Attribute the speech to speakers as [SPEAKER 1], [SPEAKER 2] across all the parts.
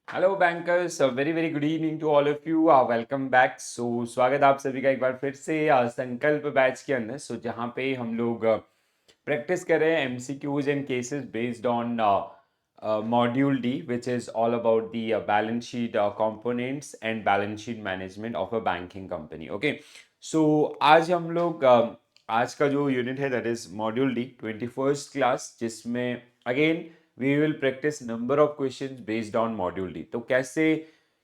[SPEAKER 1] Hello bankers, very very good evening to all of you. Welcome back. स्वागत आप सभी का एक बार फिर से संकल्प बैच के अंदर। जहाँ पे हम लोग प्रैक्टिस कर रहे हैं MCQs and cases based on module D, which is all about the balance sheet components and balance sheet management of a banking company. Okay, so आज हम लोग आज का जो यूनिट है that is module D 21st class, जिसमें again we will practice number of questions based on module D. तो कैसे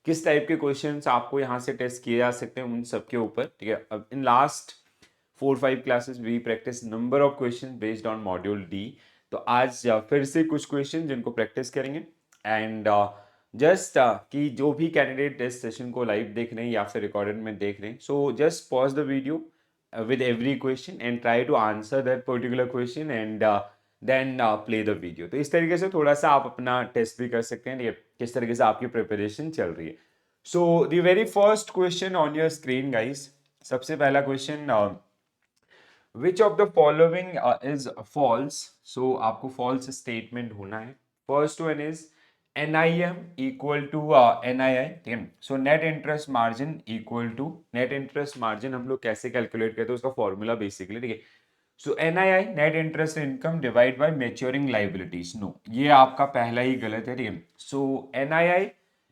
[SPEAKER 1] किस टाइप के क्वेश्चंस आपको यहाँ से टेस्ट किए जा सकते हैं उन सब के ऊपर, ठीक है। अब इन last 4-5 classes we practice number of questions based on module D. तो आज फिर से कुछ क्वेश्चन जिनको प्रैक्टिस करेंगे। एंड जस्ट कि जो भी कैंडिडेट इस सेशन को लाइव देख रहे हैं या फिर रिकॉर्डेड में देख रहे हैं, so just pause the video with every question and try to answer that particular question and then play the video। तो इस तरीके से थोड़ा सा आप अपना टेस्ट भी कर सकते हैं, किस तरीके से आपकी प्रिपरेशन चल रही है। So the very first question on your screen guys, सबसे पहला question, which of the following is false. So आपको फॉल्स स्टेटमेंट होना है। First one is NIM equal to NII, ठीक है। So net interest margin equal to, net interest margin हम लोग कैसे कैलकुलेट करते हैं उसका फॉर्मूला बेसिकली, ठीक है। So NII net interest income divide by maturing liabilities. No, ये आपका पहला ही गलत है, ठीक है। सो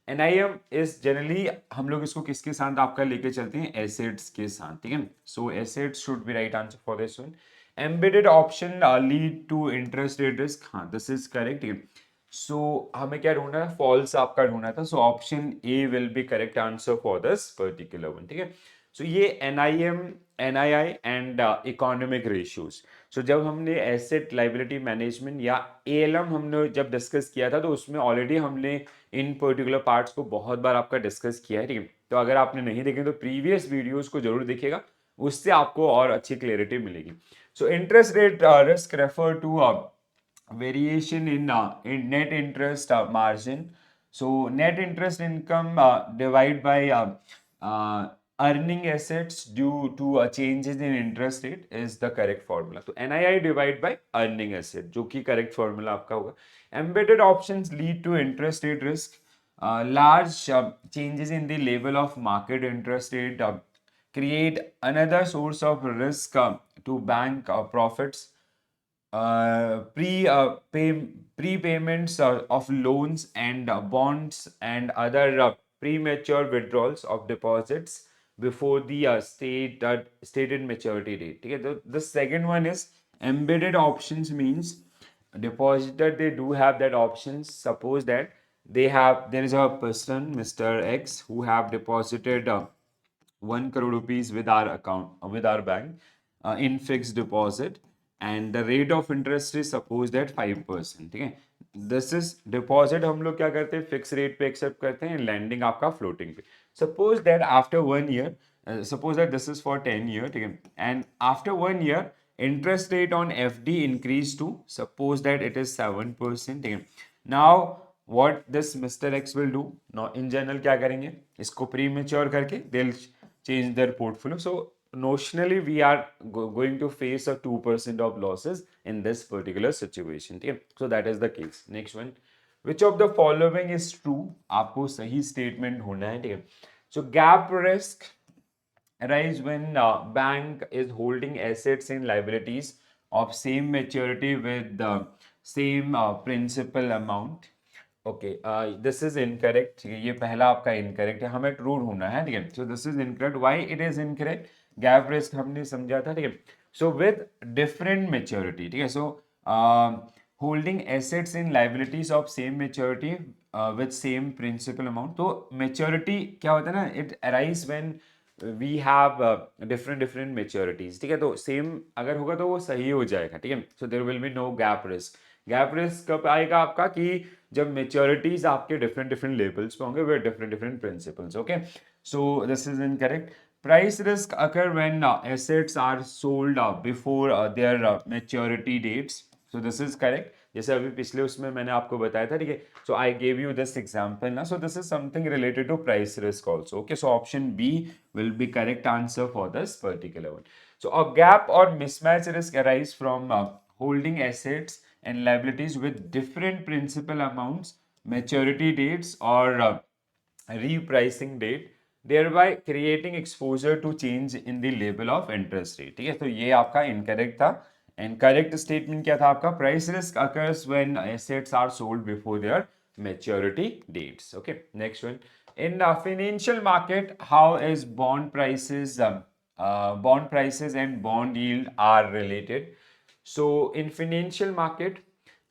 [SPEAKER 1] NIM इज जनरली हम लोग इसको किसके साथ आपका लेके चलते हैं, एसेट्स के साथ, ठीक है। So assets should be right answer for this one. Embedded option lead to interest rate risk, हाँ दिस इज करेक्ट, ठीक है। सो हमें क्या ढूंढना है, फॉल्स आपका ढूंढना था। So option A will be correct answer for this particular one, ठीक है। सो ये NIM, NII and economic ratios. So जब हमने एसेट लाइबिलिटी मैनेजमेंट या ALM हमने जब डिस्कस किया था, तो उसमें ऑलरेडी हमने इन पर्टिकुलर पार्ट्स को बहुत बार आपका डिस्कस किया है, ठीक है। तो अगर आपने नहीं देखे तो प्रीवियस वीडियोस को जरूर देखिएगा, उससे आपको और अच्छी क्लैरिटी मिलेगी। So interest rate risk refer to variation in net interest margin. So net interest income divided by earning assets due to changes in interest rate is the correct formula. So NII divide by earning asset, जो कि correct formula आपका होगा। Embedded options lead to interest rate risk. Large changes in the level of market interest rate create another source of risk to bank profits. Prepayments of loans and bonds and other premature withdrawals of deposits before the stated maturity date, ठीक है। तो the second one is embedded options, means depositor they do have that options. Suppose that there is a person, Mr. X, who have deposited 1 crore rupees with our account, with our bank, in fixed deposit, and the rate of interest is suppose that 5%, ठीक है। This is deposit हम लोग क्या करते हैं, fix rate पे accept करते हैं, लैंडिंग आपका फ्लोटिंग पे। Suppose that after 1 year, suppose that this is for 10 year, ठीक है। And after 1 year interest rate on FD increase to suppose that it is 7%, ठीक है। Now what this Mr. X will do, now in general क्या करेंगे, इसको premature करके they'll change their portfolio. So notionally we are going to face a 2% of losses in this particular situation, ठीक है। So that is the case. Next one, which of the following is true, आपको सही statement होना है, ठीक है। So gap risk arise when bank is holding assets and liabilities of same maturity with the same principal amount। Okay, this is incorrect, ये पहला आपका incorrect है, हमें ट्रू ढूंढना है, ठीक है। So this is incorrect, why it is incorrect, gap risk हमने समझा था, ठीक है। सो विद डिफरेंट मेच्योरिटी, ठीक है। So holding assets in liabilities of same maturity with same principal amount. तो मेच्योरिटी क्या होता है ना, it arise when we have different different maturities, ठीक है। तो सेम अगर होगा तो वो सही हो जाएगा, ठीक है। So there will be no gap risk. Gap risk कब आएगा आपका, कि जब मेच्योरिटीज आपके डिफरेंट डिफरेंट लेवल्स पे होंगे with different different principles, okay. So this is incorrect. Price risk occur when assets are sold before their maturity dates. So this is correct, जैसे अभी पिछले उसमें मैंने आपको बताया था, ठीक है। So I gave you this example ना, so this is something related to price risk also, okay. So option B will be correct answer for this particular one. So a gap or mismatch risk arise from holding assets and liabilities with different principal amounts maturity dates or repricing date, thereby creating exposure to change in the level of interest rate. ठीक है, तो ये आपका incorrect था. And correct statement क्या था आपका? Price risk occurs when assets are sold before their maturity dates. Okay, next one. In the financial market, how is bond prices and bond yield are related? So in financial market,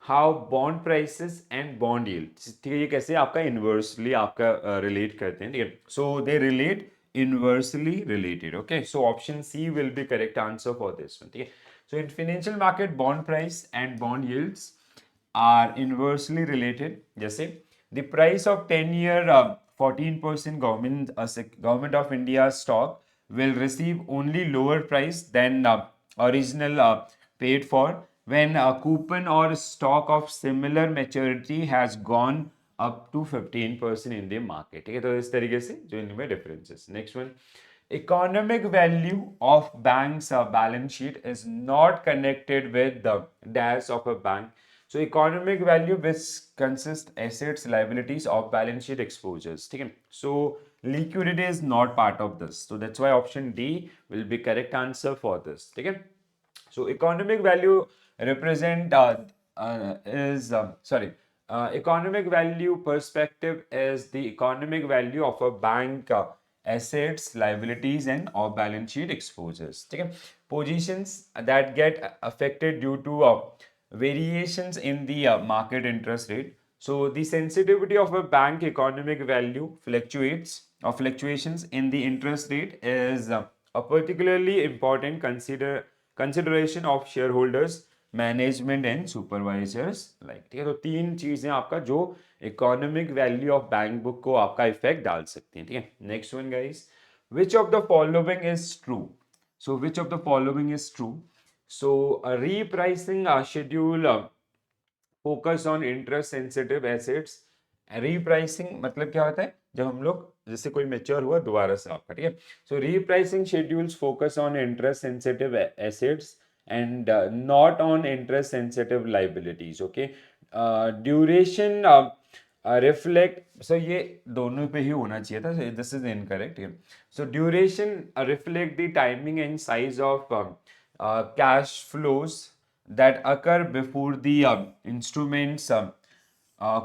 [SPEAKER 1] how bond prices and bond yield, ठीक है, ये कैसे आपका inversely आपका relate करते हैं, ठीक है, so they relate inversely related. Okay, so option C will be correct answer for this one. ठीक है, so in financial market, bond price and bond yields are inversely related. जैसे the price of 10-year 14% government of India stock will receive only lower price than original paid for when a coupon or stock of similar maturity has gone up to 15% in the market. ठीक है, तो इस तरीके से जो इनमें differences. Next one, economic value of bank's balance sheet is not connected with the dash of a bank. So economic value which consists assets, liabilities of balance sheet exposures. ठीक है, so liquidity is not part of this. So that's why option D will be correct answer for this. ठीक है, so economic value represent is sorry. Economic value perspective is the economic value of a bank assets, liabilities, and off balance sheet exposures. Okay? Positions that get affected due to variations in the market interest rate. So the sensitivity of a bank economic value fluctuates or fluctuations in the interest rate is a particularly important consideration of shareholders, management and supervisors like. ठीक है, तो तीन चीजें आपका जो economic value of bank book को आपका effect डाल सकती हैं. ठीक है, next one guys, which of the following is true? So which of the following is true? So repricing schedule focus on interest sensitive assets. Repricing मतलब क्या होता है? जब हम लोग जैसे कोई मेच्योर हुआ दोबारा से आपका. ठीक है, so repricing schedules focus on interest sensitive assets and not on interest sensitive liabilities. Okay, duration reflect, so ये दोनों पे ही होना चाहिए था, so this is incorrect. So duration reflect the timing and size of cash flows that occur before the instruments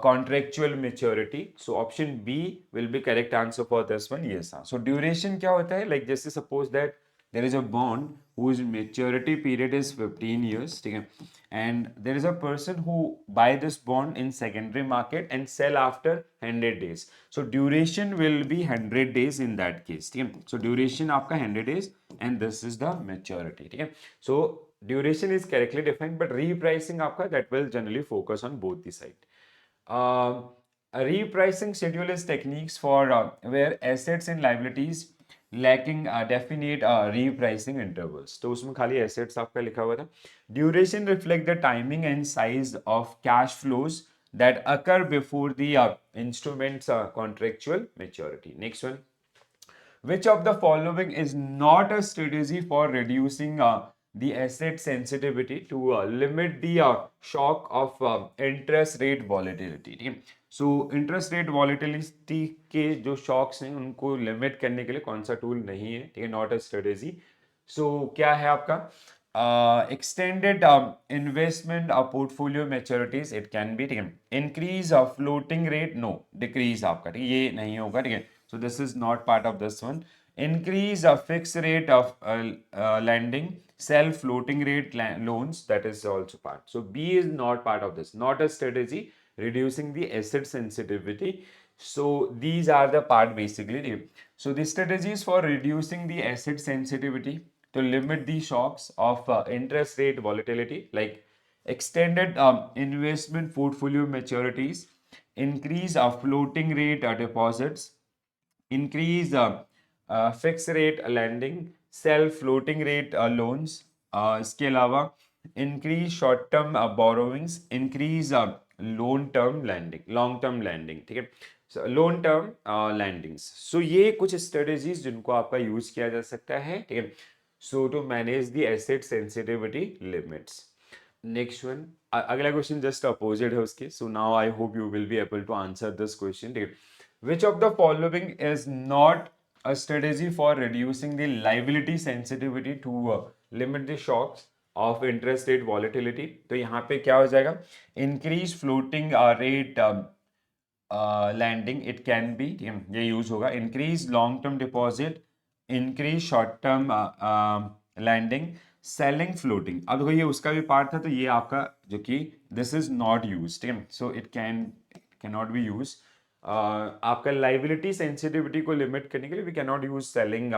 [SPEAKER 1] contractual maturity. So option B will be correct answer for this one. Yes, so duration क्या होता है? Like जैसे suppose that there is a bond whose maturity period is 15 years. ठीक है, and there is a person who buy this bond in secondary market and sell after 100 days. So duration will be 100 days in that case. ठीक है, so duration आपका 100 days and this is the maturity. ठीक है, so duration is correctly defined, but repricing आपका that will generally focus on both the side. A repricing schedule is techniques for where assets and liabilities lacking definite repricing intervals. तो उसमें खाली assets आपका लिखा हुआ था. Duration reflect the timing and size of cash flows that occur before the instrument's contractual maturity. Next one. Which of the following is not a strategy for reducing the asset sensitivity to limit the shock of interest rate volatility? ठीक है, सो interest rate volatility के जो shocks हैं उनको limit करने के लिए कौन सा टूल नहीं है? ठीक है, नॉट अ स्ट्रेटेजी. सो क्या है आपका? Extended investment portfolio maturities it can be. ठीक है, increase floating rate, no, decrease आपका. ठीक है, ये नहीं होगा. ठीक है, so this is not part of this one. Increase fixed rate of lending, sell floating rate loans, that is also part. So B is not part of this, not a strategy reducing the asset sensitivity. So these are the part basically. So the strategies for reducing the asset sensitivity to limit the shocks of interest rate volatility, like extended investment portfolio maturities, increase floating rate deposits, increase fixed rate lending, sell floating rate loans. इसके अलावा increase short term borrowings, increase loan term lending, long term lending. ठीक है, so loan term lendings. So ये कुछ strategies जिनको आपका use किया जा सकता है. ठीक है, so to manage the asset sensitivity limits. Next one, अगला क्वेश्चन जस्ट अपोजिट है उसके. So now I hope you will be able to answer this question. Which of the following is not a strategy for reducing the liability sensitivity to limit the shocks of interest rate volatility. तो यहाँ पे क्या हो जाएगा, increase floating rate lending, it can be, ये use होगा. increase long term deposit, increase short term lending, selling floating. अब देखो ये उसका भी पार्ट था, तो ये आपका जो कि this is not used, ठीक है. so it cannot be used. आपका लाइबिलिटी सेंसिटिविटी को लिमिट करने के लिए we can not use selling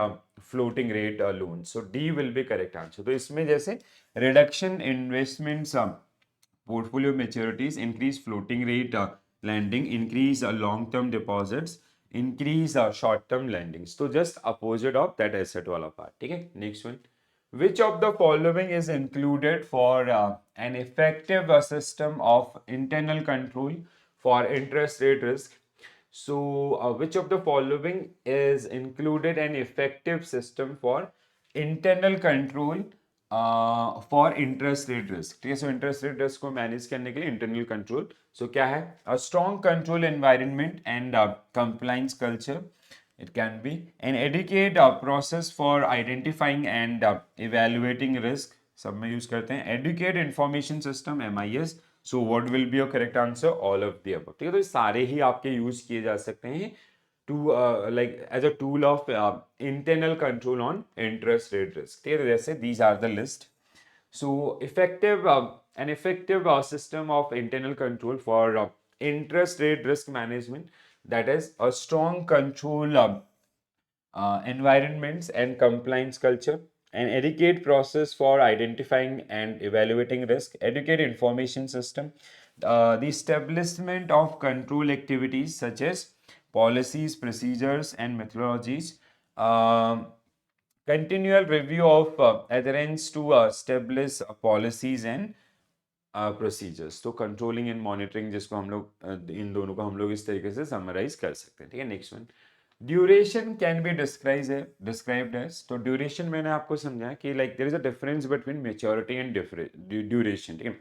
[SPEAKER 1] floating rate loan. So D will be correct answer. तो इसमें जैसे reduction investments portfolio maturities, increase floating rate lending, increase long term deposits, increase short term lendings. So just opposite of that asset wala part. ठीक है. Next one, which of the following is included for an effective system of internal control for interest rate risk? So which of the following is included an effective system for internal control for interest rate risk. ठीक है. सो interest rate risk को manage करने के लिए internal control. सो क्या है, a strong control environment and compliance culture. It can be an educate process for identifying and evaluating risk. सब में यूज करते हैं. Educate information system, MIS. So what will be your correct answer? All of the above. ठीक है. तो ये सारे ही आपके यूज किए जा सकते हैं to like as a tool of internal control on interest rate risk. ठीक है. जैसे these are the list. So effective an effective system of internal control for interest rate risk management, that is a strong control environments and compliance culture, an educate process for identifying and evaluating risk, educate information system, the establishment of control activities such as policies, procedures, and methodologies, continual review of adherence to established policies and procedures. तो controlling and monitoring, जिसको हम लोग इन दोनों को हम लोग इस तरीके से समराइज कर सकते हैं. ठीक है. Next one, duration can be described as. तो ड्यूरेशन मैंने आपको समझाया कि like there is a difference between maturity and duration. ठीक है.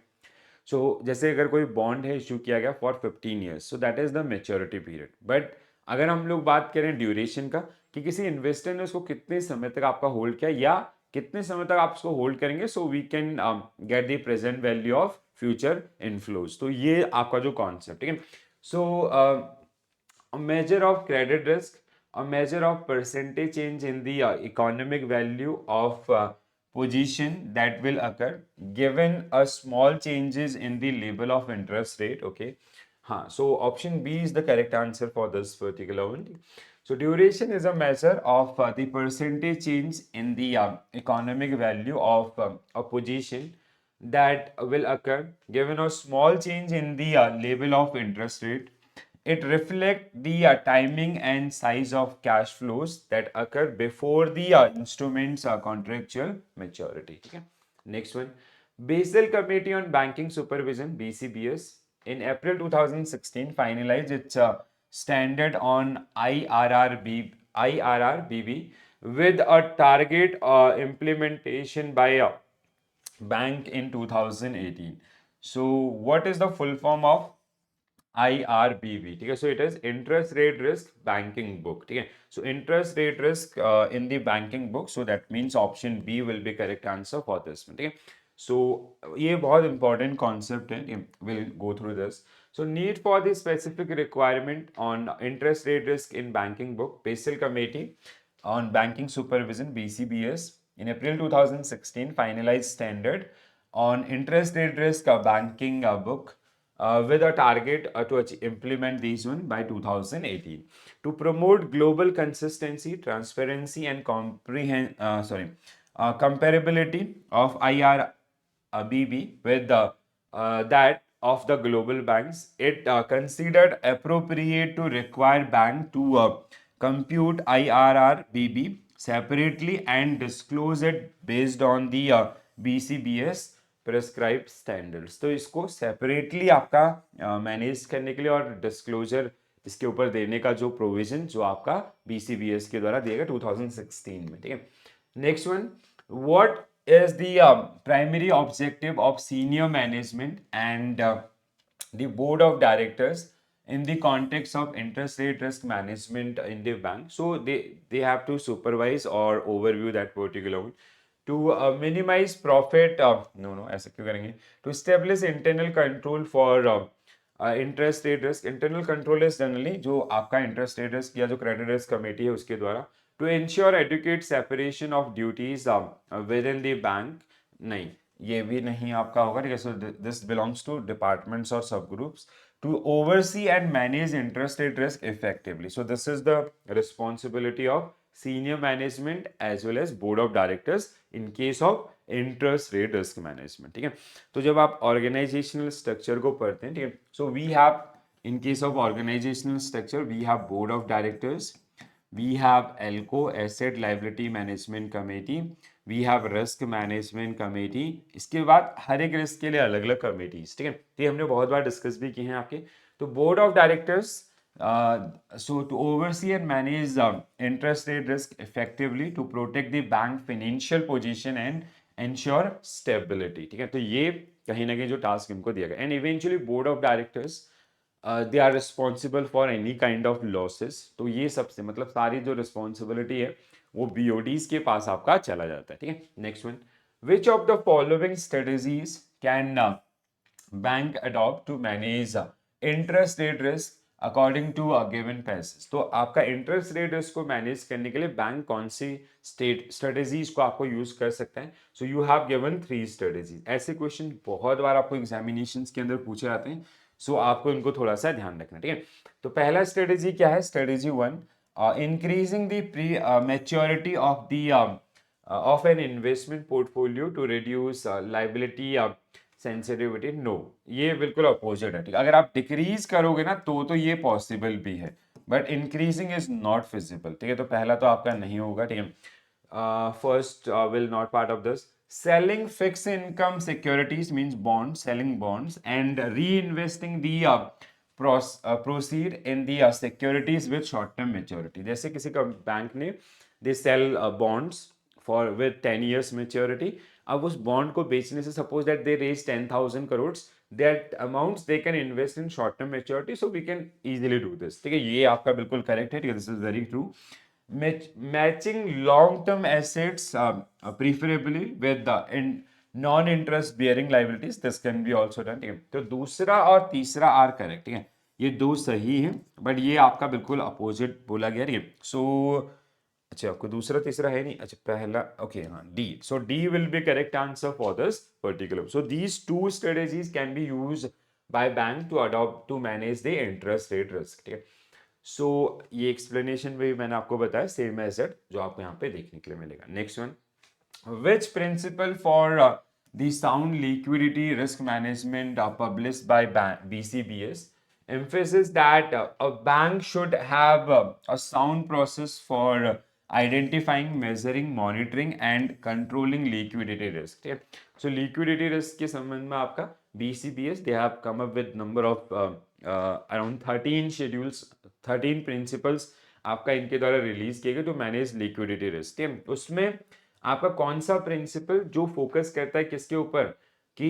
[SPEAKER 1] सो जैसे अगर कोई बॉन्ड है इशू किया गया for 15 years, so that is the maturity period. But अगर हम लोग बात करें ड्यूरेशन का, कि किसी इन्वेस्टर ने उसको कितने समय तक आपका होल्ड किया या कितने समय तक आप उसको होल्ड करेंगे, so we can get the present value of future inflows. तो ये आपका जो कॉन्सेप्ट. ठीक है. So measure of credit risk, a measure of percentage change in the economic value of position that will occur given a small changes in the level of interest rate. Okay. So option B is the correct answer for this particular one. So duration is a measure of the percentage change in the economic value of a position that will occur given a small change in the level of interest rate. It reflects the timing and size of cash flows that occur before the instrument's contractual maturity. Okay. Next one, Basel Committee on Banking Supervision (BCBS) in April 2016 finalized its standard on IRRBB with a target implementation by a bank in 2018. So, what is the full form of IRBB? ठीक है. So it is interest rate risk banking book. ठीक है. So interest rate risk in the banking book. So that means option B will be correct answer for this one. ठीक है. So ये बहुत important concept है. We'll go through this. So need for the specific requirement on interest rate risk in banking book. Basel Committee on Banking Supervision (BCBS) in April 2016 finalized standard on interest rate risk banking book with a target to implement these one by 2018 to promote global consistency, transparency, and comparability of IRBB with that of the global banks. It considered appropriate to require bank to compute IRRBB separately and disclose it based on the BCBS prescribe standards. तो इसको separately आपका manage करने के लिए और disclosure इसके ऊपर देने का जो प्रोविजन जो आपका BCBS के द्वारा दिया गया 2016 में. ठीक है. Next one, what is the primary objective of senior management and the board of directors in the context of interest rate risk management in the bank. So they have to supervise or overview that particular one to minimize profit. No no ऐसा क्यों करेंगे? To establish internal control for interest rate risk. Internal control is generally जो आपका interest rate risk या जो credit risk committee है उसके द्वारा to ensure adequate separation of duties within the bank. नहीं, ये भी नहीं आपका होगा, ठीक है. So this belongs to departments और sub groups to oversee and manage interest rate risk effectively. So this is the responsibility of senior management as well as board of directors in case of interest rate risk management. ठीक है. तो जब आप organizational structure को पढ़ते हैं, ठीक है, so we have in case of organizational structure we have board of directors, we have ELCO asset liability management committee, we have risk management committee. इसके बाद हर एक रिस्क के लिए अलग अलग कमेटीज, ठीक है. तो ये हमने बहुत बार डिस्कस भी किए हैं आपके. तो board of directors, so to oversee and manage interest rate risk effectively to protect the bank financial position and ensure stability. ठीक है. तो ये कहीं ना कहीं जो टास्क इनको दिया गया. And eventually board of directors they are responsible for any kind of losses. तो ये सबसे मतलब सारी जो रिस्पॉन्सिबिलिटी है वो बीओडीज के पास आपका चला जाता है. ठीक है. Next one, which of the following strategies can bank adopt to manage interest rate risk according to given passage. तो आपका इंटरेस्ट रेट रिस्क को मैनेज करने के लिए बैंक कौन सी स्ट्रेटेजीज को आपको यूज कर सकता है. So you have given 3 strategies. ऐसे क्वेश्चन बहुत बार आपको एग्जामिनेशंस के अंदर पूछे जाते हैं. सो आपको इनको थोड़ा सा ध्यान रखना. ठीक है. तो पहला स्ट्रेटेजी क्या है? Strategy 1, increasing the maturity of the of an investment portfolio to reduce liability sensitivity. No, ये बिल्कुल अपोजिट है. ठीक है. अगर आप डिक्रीज करोगे ना तो ये पॉसिबल भी है, but increasing is not feasible. ठीक है. तो पहला तो आपका नहीं होगा. ठीक है. First will not part of this. Selling fixed income securities means bonds, selling bonds and reinvesting the proceed in the securities with short term maturity. जैसे किसी का बैंक ने they sell bonds for with 10 years maturity. अब उस bond को बेचने से suppose that they raise 10,000 crore, that amounts they can invest in short term maturity. So we can easily do this. ठीक है. ये आपका बिल्कुल करेक्ट है. ठीक है. This is very true. Matching long-term assets preferably with the non-interest bearing liabilities, this can be also done. ठीक है. तो दूसरा और तीसरा आर करेक्ट. ठीक है. ये दो सही है, बट ये आपका बिल्कुल अपोजिट बोला गया. ठीक है. सो अच्छा, आपको दूसरा तीसरा है नहीं. अच्छा, पहला ओके. हाँ, D. So D will be correct answer for this particular. So these two strategies can be used by bank to adopt to manage the interest rate risk. ठीक है. सो ये एक्सप्लेनेशन भी मैंने आपको बताया सेम एसेट जो आपको यहाँ पे देखने के लिए मिलेगा. Next one, which principle for the sound liquidity risk management published by BCBS emphasizes that a bank should have a sound process for identifying, measuring, monitoring and controlling liquidity risk. ठीक है. So liquidity risk के संबंध में आपका BCBS they have come up with number of around 13 schedules, 13 principles आपका इनके द्वारा release किए गए टू मैनेज लिक्विडिटी रिस्क. ठीक है. उसमें आपका कौन सा प्रिंसिपल जो फोकस करता है किसके ऊपर कि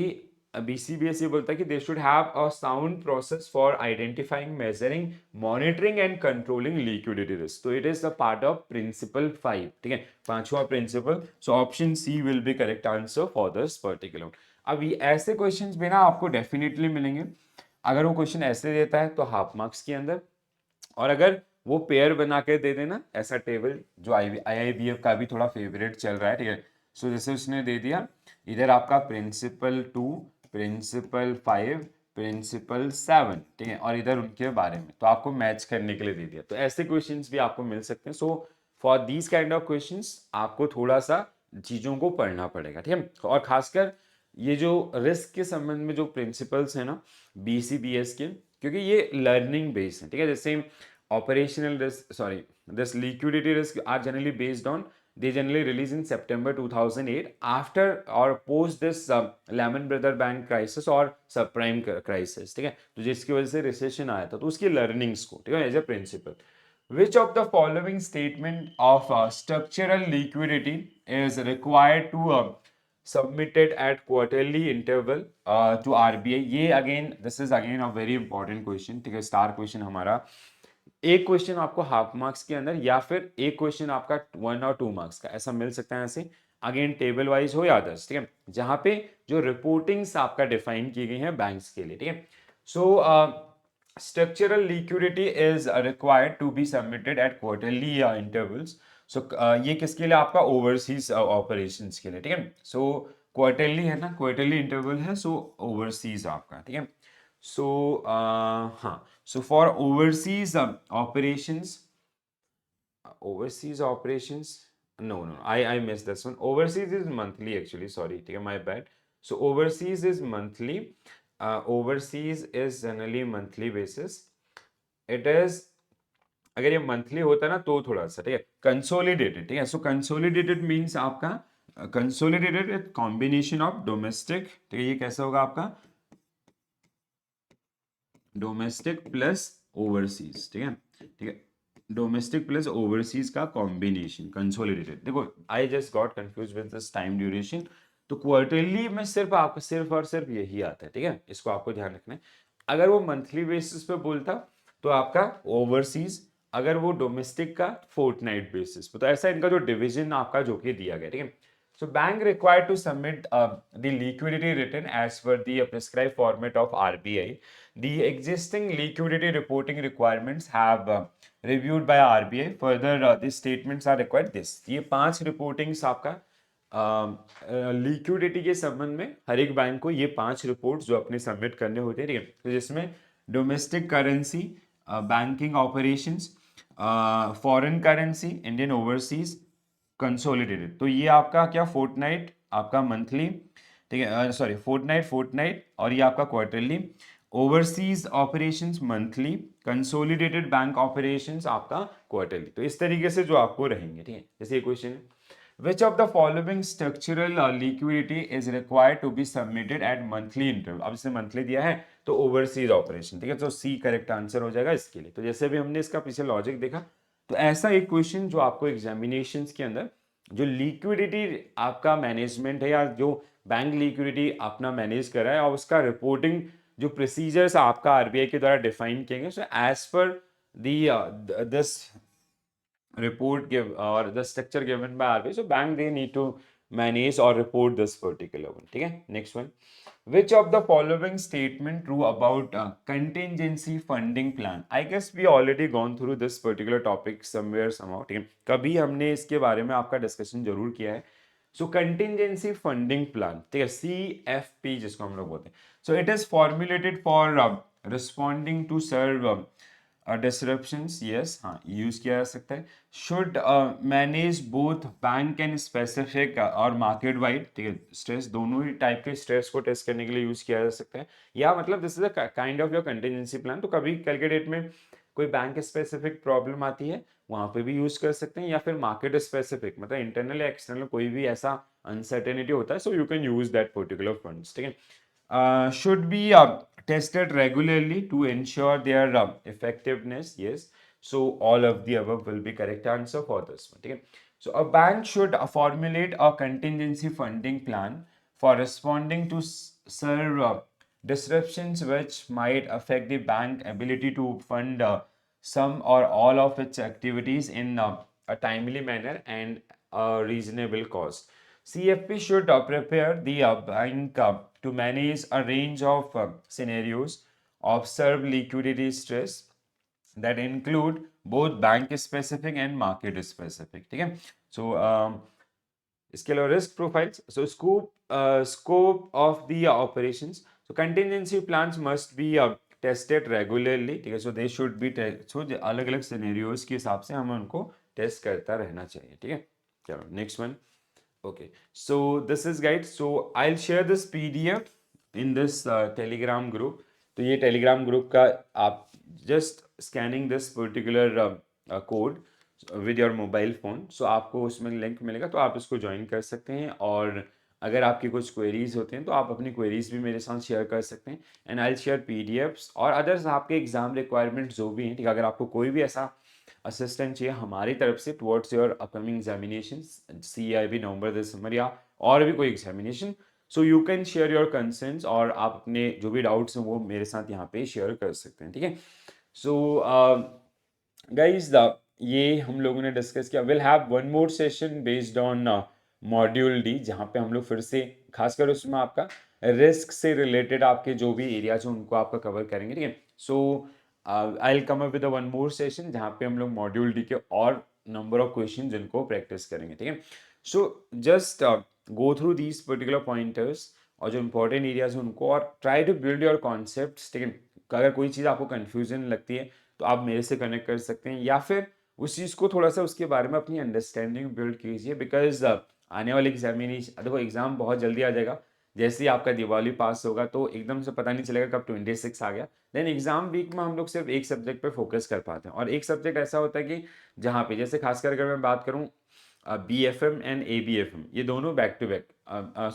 [SPEAKER 1] BCBS ये बोलता है कि they should have a sound process for identifying, measuring, monitoring and controlling liquidity risk. तो it is the part of principle 5. ठीक है. पांचवा principle. So option C will be correct answer for this particular. अब ये ऐसे questions भी ना आपको डेफिनेटली मिलेंगे. अगर वो क्वेश्चन ऐसे देता है तो हाफ मार्क्स के अंदर, और अगर वो पेयर बना के दे देना ऐसा टेबल जो IIBF का भी थोड़ा फेवरेट चल रहा है. ठीक है. सो जैसे उसने दे दिया इधर आपका प्रिंसिपल 2, प्रिंसिपल 5, प्रिंसिपल 7. ठीक है. और इधर उनके बारे में तो आपको मैच करने के लिए दे दिया. तो ऐसे क्वेश्चंस भी आपको मिल सकते हैं. So for these kind of questions आपको थोड़ा सा चीज़ों को पढ़ना पड़ेगा. ठीक है. और खासकर ये जो रिस्क के संबंध में जो प्रिंसिपल्स है ना BCBS के, क्योंकि ये लर्निंग बेस्ड है. ठीक है. जैसे operational risk, sorry, this liquidity risk are generally based on, they generally released in September 2008 after or post this Lehman Brothers bank crisis or subprime crisis. ठीक है. तो जिसकी वजह से रिसेशन आया था तो उसकी लर्निंग्स को, ठीक है, as a principle. Which of the following statement of structural liquidity is required to submitted at quarterly interval to RBI. ये again this is again a very important question, ठीक है, स्टार क्वेश्चन हमारा। एक question आपको half marks के अंदर या फिर एक क्वेश्चन आपका 1 और 2 मार्क्स का ऐसा मिल सकता है ऐसे, अगेन टेबल वाइज हो या अदर्स, ठीक है, जहां पे जो रिपोर्टिंग्स आपका डिफाइन की गई हैं बैंक्स के लिए, ठीक है। सो structural liquidity is required to be submitted at quarterly intervals. So ये किसके लिए, आपका ओवरसीज ऑपरेशंस के लिए, ठीक है। सो क्वार्टरली है ना, क्वार्टरली इंटरवल है, सो ओवरसीज आपका, ठीक है। सो हाँ, so for overseas operations, overseas operations, no, I missed this one. Overseas is monthly actually, sorry, ठीक है, my bad. So overseas is monthly, overseas is generally monthly basis. It is, अगर ये monthly होता ना तो थोड़ा सा, ठीक है, कंसोलिडेटेड, ठीक है। सो कंसोलिडेटेड मीन्स आपका कंसोलिडेटेड कॉम्बिनेशन ऑफ डोमेस्टिक, ठीक है, ये कैसा होगा आपका डोमेस्टिक प्लस ओवरसीज, ठीक है, ठीक है, डोमेस्टिक प्लस ओवरसीज का कॉम्बिनेशन कंसोलिडेटेड। देखो I just got confuse with this time duration, तो क्वार्टरली में सिर्फ आपको सिर्फ और सिर्फ यही आता है, ठीक है, इसको आपको ध्यान रखना है। अगर वो मंथली बेसिस पे बोलता तो आपका ओवरसीज, अगर वो डोमेस्टिक का फोर्टनाइट बेसिस पे, तो ऐसा इनका जो डिवीजन आपका जो कि दिया गया, ठीक है। So bank required to submit the liquidity written as per the prescribed format of RBI. The existing liquidity reporting requirements have reviewed by RBI. Further, the statements are required. This ये 5 reportings आपका liquidity के संबंध में हर एक bank को ये 5 reports जो अपने सबमिट करने होते हैं, ठीक है। तो जिसमें domestic currency, banking operations, foreign currency, Indian overseas, consolidated, तो ये आपका क्या फोर्टनाइट, आपका मंथली, ठीक है, सॉरी फोर्टनाइट, फोर्टनाइट, और ये आपका quarterly, overseas operations monthly, consolidated bank operations आपका क्वार्टरली। तो इस तरीके से जो आपको रहेंगे, ठीक है। जैसे ये क्वेश्चन है, which of the following structural liquidity is required to be submitted at monthly interval। अब इसे मंथली दिया है तो ओवरसीज ऑपरेशन, ठीक है, तो सी करेक्ट आंसर हो जाएगा इसके लिए। तो जैसे भी हमने इसका पीछे लॉजिक देखा, तो ऐसा एक क्वेश्चन जो आपको एग्जामिनेशंस के अंदर जो लिक्विडिटी आपका मैनेजमेंट है या जो बैंक लिक्विडिटी अपना मैनेज कर रहा है और उसका रिपोर्टिंग जो प्रोसीजर्स आपका आरबीआई के द्वारा डिफाइन किए गए, so as per this report give or the structure given by RBI, so bank they need to manage or report this particular one, ठीक है। Next one, which of the following statement true about contingency funding plan? I guess we already gone through this particular topic somewhere somehow, ठीक है, कभी हमने इसके बारे में आपका डिस्कशन जरूर किया है। सो कंटिंजेंसी फंडिंग प्लान, ठीक है, CFP जिसको हम लोग बोलते हैं, so it is formulated for responding to severe disruptions, yes, हाँ, यूज किया जा सकता है। Should manage both bank and specific और मार्केट वाइड, ठीक है, स्ट्रेस, दोनों ही टाइप के स्ट्रेस को टेस्ट करने के लिए यूज किया जा सकता है। या मतलब this is a kind of your contingency plan, तो कभी कल के डेट में कोई बैंक स्पेसिफिक प्रॉब्लम आती है वहां पे भी यूज कर सकते हैं, या फिर मार्केट स्पेसिफिक मतलब इंटरनल या एक्सटर्नल कोई भी ऐसा अनसर्टेनिटी होता है, so you can use that particular funds, ठीक है। Should be tested regularly to ensure their effectiveness, yes, so all of the above will be correct answer for this one, okay? So a bank should formulate a contingency funding plan for responding to serve disruptions which might affect the bank ability to fund some or all of its activities in a timely manner and a reasonable cost. CFP should prepare the bank to manage a range of scenarios, observe liquidity stress that include both bank specific and market specific, ठीक है। So इसके अलावा risk profiles, so scope of the operations, so contingency plans must be tested regularly, ठीक है, सो they should be सो अलग अलग scenarios के हिसाब से हमें उनको टेस्ट करता रहना चाहिए, ठीक है। चलो next one, okay, so this is guide, so I'll share this PDF in this telegram group। तो ये telegram group का आप just scanning this particular code with your mobile phone, so आपको उसमें लिंक मिलेगा, तो आप इसको ज्वाइन कर सकते हैं। और अगर आपकी कुछ क्वेरीज होते हैं तो आप अपनी क्वेरीज भी मेरे साथ शेयर कर सकते हैं, एंड आई शेयर PDFs और अदर्स आपके एग्जाम रिक्वायरमेंट जो भी हैं, ठीक है। अगर आपको कोई भी ऐसा असिस्टेंट चाहिए हमारी तरफ से towards your upcoming examination CAIIB नवंबर दिसंबर या और भी कोई examination, so you can share your concerns और आप अपने जो भी डाउट्स हैं वो मेरे साथ यहाँ पे शेयर कर सकते हैं, ठीक है। सो गाइज ये हम लोगों ने डिस्कस किया। Will have one more session based on module D, जहाँ पे हम लोग फिर से खासकर उसमें आपका रिस्क से रिलेटेड आपके जो भी एरियाज हैं उनको आपका कवर करेंगे, ठीक है। So I will come up with one more session जहाँ पे हम लोग मॉड्यूल डी के और नंबर ऑफ क्वेश्चन जिनको प्रैक्टिस करेंगे, ठीक है। So just go through these particular pointers और जो इंपॉर्टेंट एरियाज हैं उनको, और try to build your concepts, ठीक है। अगर कोई चीज़ आपको कन्फ्यूजन लगती है तो आप मेरे से कनेक्ट कर सकते हैं, या फिर उस चीज़ को थोड़ा सा उसके बारे में अपनी अंडरस्टैंडिंग बिल्ड कीजिए, बिकॉज आने वाले एग्जामिनेशन, देखो एग्जाम बहुत जल्दी आ जाएगा। जैसे ही आपका दिवाली पास होगा तो एकदम से पता नहीं चलेगा कब 26 आ गया। देन एग्जाम वीक में हम लोग सिर्फ एक सब्जेक्ट पे फोकस कर पाते हैं, और एक सब्जेक्ट ऐसा होता है कि जहाँ पे, जैसे खासकर अगर मैं बात करूँ BFM एंड ABFM, ये दोनों बैक टू बैक,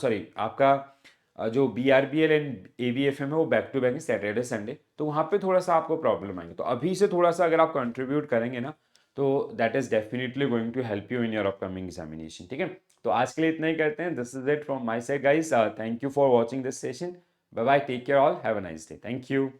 [SPEAKER 1] सॉरी आपका जो BRBL एंड ABFM है वो बैक टू बैक है सैटरडे संडे, तो वहाँ पे थोड़ा सा आपको प्रॉब्लम आएंगे। तो अभी से थोड़ा सा अगर आप कंट्रीब्यूट करेंगे ना, तो that is definitely going to help you in your upcoming examination, ठीक है। तो आज के लिए इतना ही करते हैं। This is it from my side guys, thank you for watching this session. Bye bye, take care all, have a nice day, thank you.